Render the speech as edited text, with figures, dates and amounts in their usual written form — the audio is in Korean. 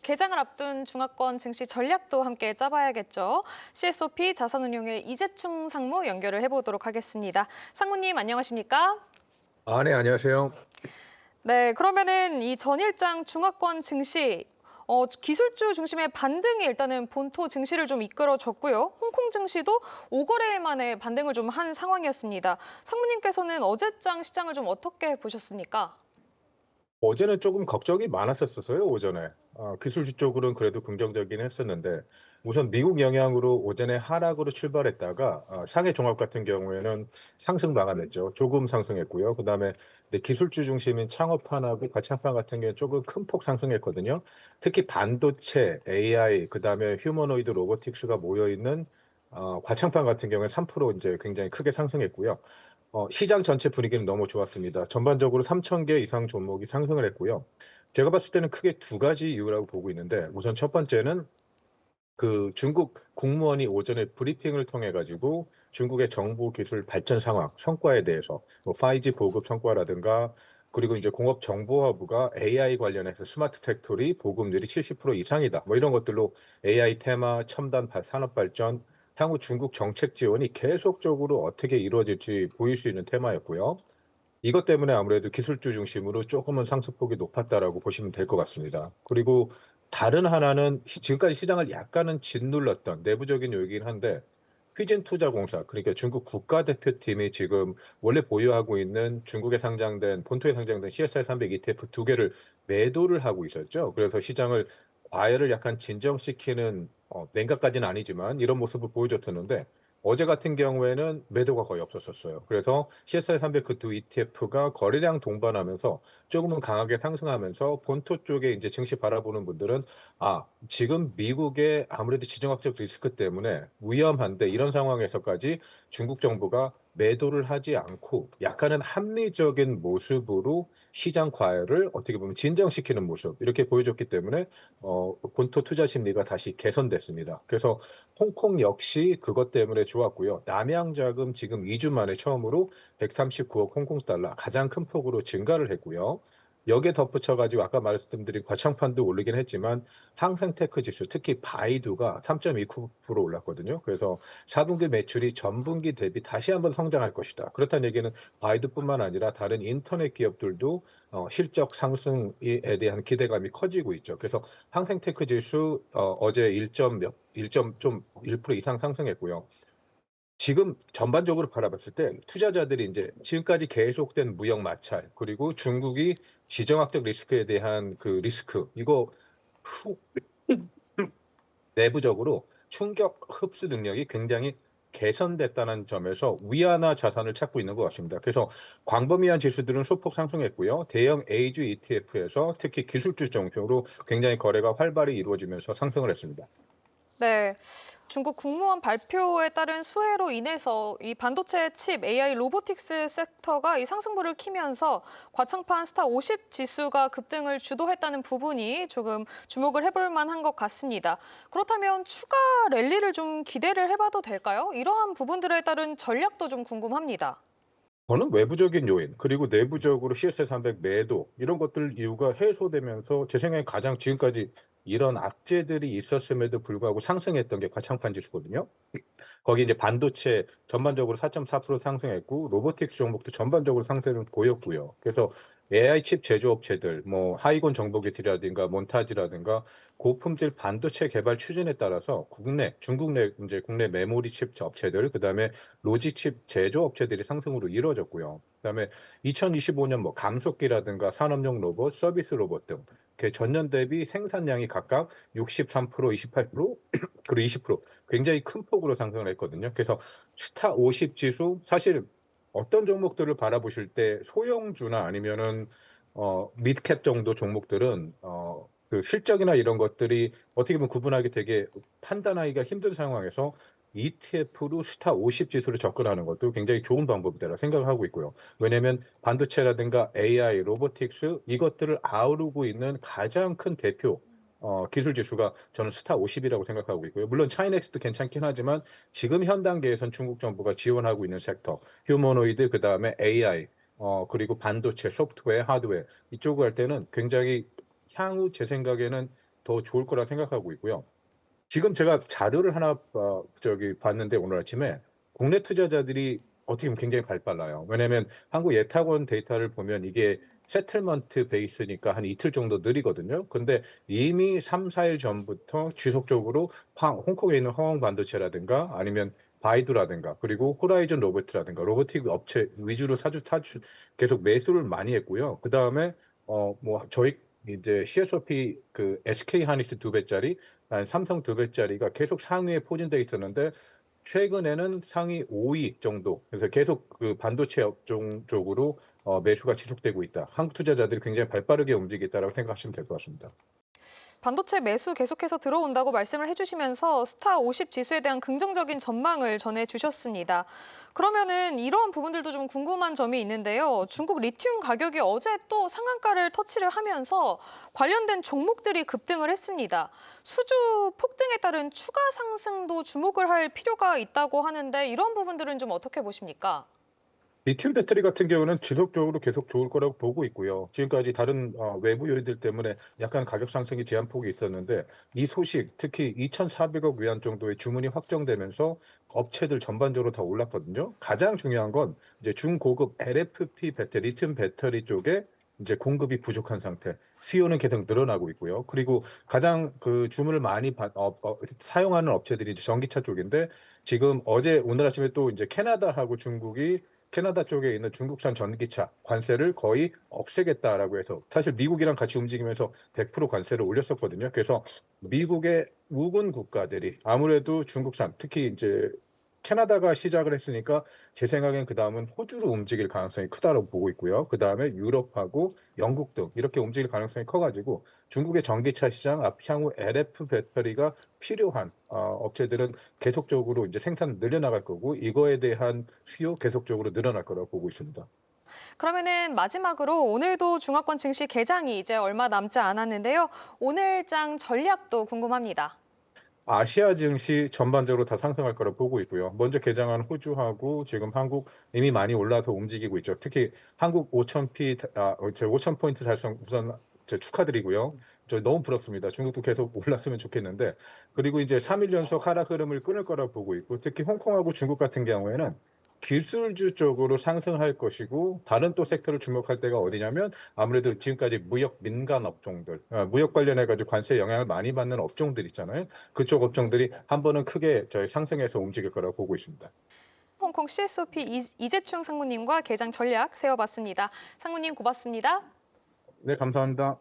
개장을 앞둔 중화권 증시 전략도 함께 짜봐야겠죠. CSOP 자산운용의 이재충 상무 연결을 해보도록 하겠습니다. 상무님 안녕하십니까? 네, 안녕하세요. 네, 그러면은 이 전일장 중화권 증시 기술주 중심의 반등이 일단은 본토 증시를 좀 이끌어줬고요. 홍콩 증시도 5거래일 만에 반등을 좀 한 상황이었습니다. 상무님께서는 어제장 시장을 좀 어떻게 보셨습니까? 어제는 조금 걱정이 많았었어요, 오전에. 기술주 쪽으로는 그래도 긍정적이긴 했었는데, 우선 미국 영향으로 오전에 하락으로 출발했다가, 상해 종합 같은 경우에는 상승 마감했죠. 조금 상승했고요. 그다음에 기술주 중심인 창업판하고 과창판 같은 경우에 조금 큰 폭 상승했거든요. 특히 반도체, AI, 그다음에 휴머노이드 로보틱스가 모여있는 과창판 같은 경우에 3% 이제 굉장히 크게 상승했고요. 시장 전체 분위기는 너무 좋았습니다. 전반적으로 3천 개 이상 종목이 상승을 했고요. 제가 봤을 때는 크게 두 가지 이유라고 보고 있는데, 우선 첫 번째는 그 중국 국무원이 오전에 브리핑을 통해 가지고 중국의 정보 기술 발전 상황, 성과에 대해서 뭐 5G 보급 성과라든가, 그리고 이제 공업정보화부가 AI 관련해서 스마트 팩토리 보급률이 70% 이상이다. 뭐 이런 것들로 AI 테마, 첨단 산업 발전, 향후 중국 정책 지원이 계속적으로 어떻게 이루어질지 보일 수 있는 테마였고요. 이것 때문에 아무래도 기술주 중심으로 조금은 상승폭이 높았다라고 보시면 될 것 같습니다. 그리고 다른 하나는 지금까지 시장을 약간은 짓눌렀던 내부적인 요인이긴 한데, 휘진투자공사, 그러니까 중국 국가대표팀이 지금 원래 보유하고 있는 중국에 상장된 본토에 상장된 CSI 300 ETF 두 개를 매도를 하고 있었죠. 그래서 시장을 과열을 약간 진정시키는, 냉각까지는 아니지만 이런 모습을 보여줬었는데, 어제 같은 경우에는 매도가 거의 없었었어요. 그래서 CSI 300 그 두 ETF가 거래량 동반하면서 조금은 강하게 상승하면서 본토 쪽에 이제 증시 바라보는 분들은, 지금 미국의 아무래도 지정학적 리스크 때문에 위험한데, 이런 상황에서까지 중국 정부가 매도를 하지 않고 약간은 합리적인 모습으로 시장 과열을 어떻게 보면 진정시키는 모습, 이렇게 보여줬기 때문에 본토 투자 심리가 다시 개선됐습니다. 그래서 홍콩 역시 그것 때문에 좋았고요. 남양 자금 지금 2주 만에 처음으로 139억 홍콩 달러, 가장 큰 폭으로 증가를 했고요. 여기에 덧붙여 가지고 아까 말씀드린 과창판도 오르긴 했지만, 항생테크 지수, 특히 바이두가 3.29% 올랐거든요. 그래서 4분기 매출이 전분기 대비 다시 한번 성장할 것이다. 그렇다는 얘기는 바이두뿐만 아니라 다른 인터넷 기업들도 실적 상승에 대한 기대감이 커지고 있죠. 그래서 항생테크 지수 어제 1% 이상 상승했고요. 지금 전반적으로 바라봤을 때 투자자들이 이제 지금까지 계속된 무역 마찰, 그리고 중국이 지정학적 리스크에 대한 그 리스크, 이거 후 내부적으로 충격 흡수 능력이 굉장히 개선됐다는 점에서 위안화 자산을 찾고 있는 것 같습니다. 그래서 광범위한 지수들은 소폭 상승했고요. 대형 A주 ETF에서 특히 기술주 정도로 굉장히 거래가 활발히 이루어지면서 상승을 했습니다. 네, 중국 국무원 발표에 따른 수혜로 인해서 이 반도체 칩, AI, 로보틱스 섹터가 이 상승부를 키면서 과창판 스타 50 지수가 급등을 주도했다는 부분이 조금 주목을 해볼 만한 것 같습니다. 그렇다면 추가 랠리를 좀 기대를 해봐도 될까요? 이러한 부분들에 따른 전략도 좀 궁금합니다. 저는 외부적인 요인, 그리고 내부적으로 CSI 300 매도, 이런 것들 이유가 해소되면서 제 생각에 가장 지금까지 이런 악재들이 있었음에도 불구하고 상승했던 게 과창판 지수거든요. 거기 이제 반도체 전반적으로 4.4% 상승했고, 로보틱스 종목도 전반적으로 상승을 보였고요. 그래서 AI 칩 제조업체들, 뭐 하이건 정보기술이라든가 몬타지라든가 고품질 반도체 개발 추진에 따라서 중국 내 이제 국내 메모리 칩 업체들, 그다음에 로직 칩 제조업체들이 상승으로 이루어졌고요. 그다음에 2025년 뭐 감속기라든가 산업용 로봇, 서비스 로봇 등 전년 대비 생산량이 각각 63%, 28%, 그리고 20% 굉장히 큰 폭으로 상승을 했거든요. 그래서 스타 50 지수, 사실 어떤 종목들을 바라보실 때 소형주나 아니면은 미드캡 정도 종목들은 그 실적이나 이런 것들이 어떻게 보면 구분하기 되게 판단하기가 힘든 상황에서 ETF로 스타 50 지수로 접근하는 것도 굉장히 좋은 방법이라고 생각을 하고 있고요. 왜냐하면 반도체라든가 AI, 로보틱스, 이것들을 아우르고 있는 가장 큰 대표 기술 지수가 저는 스타 50이라고 생각하고 있고요. 물론 차이넥스도 괜찮긴 하지만 지금 현 단계에선 중국 정부가 지원하고 있는 섹터, 휴머노이드, 그다음에 AI, 그리고 반도체, 소프트웨어, 하드웨어, 이쪽을 할 때는 굉장히 향후 제 생각에는 더 좋을 거라 생각하고 있고요. 지금 제가 자료를 하나 봤는데 오늘 아침에 국내 투자자들이 어떻게 보면 굉장히 발빨라요. 왜냐하면 한국 예탁원 데이터를 보면 이게 세틀먼트 베이스니까 한 이틀 정도 느리거든요. 근데 이미 3-4일 전부터 지속적으로 홍콩에 있는 화왕 반도체라든가 아니면 바이두라든가 그리고 호라이즌 로보트라든가 로보틱 업체 위주로 계속 매수를 많이 했고요. 그다음에 뭐 저희 이제 CSOP 그 SK 하이닉스 2배짜리 삼성 2배짜리가 계속 상위에 포진돼 있었는데 최근에는 상위 5위 정도. 그래서 계속 그 반도체 업종 쪽으로 매수가 지속되고 있다. 한국 투자자들이 굉장히 발빠르게 움직이겠다라고 생각하시면 될 것 같습니다. 반도체 매수 계속해서 들어온다고 말씀을 해주시면서 스타 50 지수에 대한 긍정적인 전망을 전해주셨습니다. 그러면은 이러한 부분들도 좀 궁금한 점이 있는데요. 중국 리튬 가격이 어제 또 상한가를 터치를 하면서 관련된 종목들이 급등을 했습니다. 수주 폭등에 따른 추가 상승도 주목을 할 필요가 있다고 하는데 이런 부분들은 좀 어떻게 보십니까? 리튬 배터리 같은 경우는 지속적으로 계속 좋을 거라고 보고 있고요. 지금까지 다른 외부 요인들 때문에 약간 가격 상승이 제한폭이 있었는데 이 소식, 특히 2,400억 위안 정도의 주문이 확정되면서 업체들 전반적으로 다 올랐거든요. 가장 중요한 건 이제 중고급 LFP 배터리, 리튬 배터리 쪽에 이제 공급이 부족한 상태. 수요는 계속 늘어나고 있고요. 그리고 가장 그 주문을 많이 사용하는 업체들이 이제 전기차 쪽인데 지금 오늘 아침에 또 이제 캐나다하고 중국이 캐나다 쪽에 있는 중국산 전기차 관세를 거의 없애겠다라고 해서 사실 미국이랑 같이 움직이면서 100% 관세를 올렸었거든요. 그래서 미국의 우군 국가들이 아무래도 중국산 특히 이제 캐나다가 시작을 했으니까 제 생각엔 그다음은 호주로 움직일 가능성이 크다고 보고 있고요. 그다음에 유럽하고 영국 등 이렇게 움직일 가능성이 커가지고 중국의 전기차 시장 향후 LF 배터리가 필요한 업체들은 계속적으로 이제 생산 늘려나갈 거고 이거에 대한 수요 계속적으로 늘어날 거라고 보고 있습니다. 그러면은 마지막으로 오늘도 중화권 증시 개장이 이제 얼마 남지 않았는데요. 오늘장 전략도 궁금합니다. 아시아 증시 전반적으로 다 상승할 거라 보고 있고요. 먼저 개장한 호주하고 지금 한국 이미 많이 올라서 움직이고 있죠. 특히 한국 5,000 포인트 달성 우선 축하드리고요. 저 너무 부럽습니다. 중국도 계속 올랐으면 좋겠는데 그리고 이제 3일 연속 하락 흐름을 끊을 거라 보고 있고 특히 홍콩하고 중국 같은 경우에는 기술주 쪽으로 상승할 것이고 다른 또 섹터를 주목할 때가 어디냐면 아무래도 지금까지 무역 민간 업종들, 무역 관련해 가지고 관세 영향을 많이 받는 업종들 있잖아요. 그쪽 업종들이 한 번은 크게 저희 상승해서 움직일 거라고 보고 있습니다. 홍콩 CSOP 이재충 상무님과 개장 전략 세워봤습니다. 상무님 고맙습니다. 네, 감사합니다.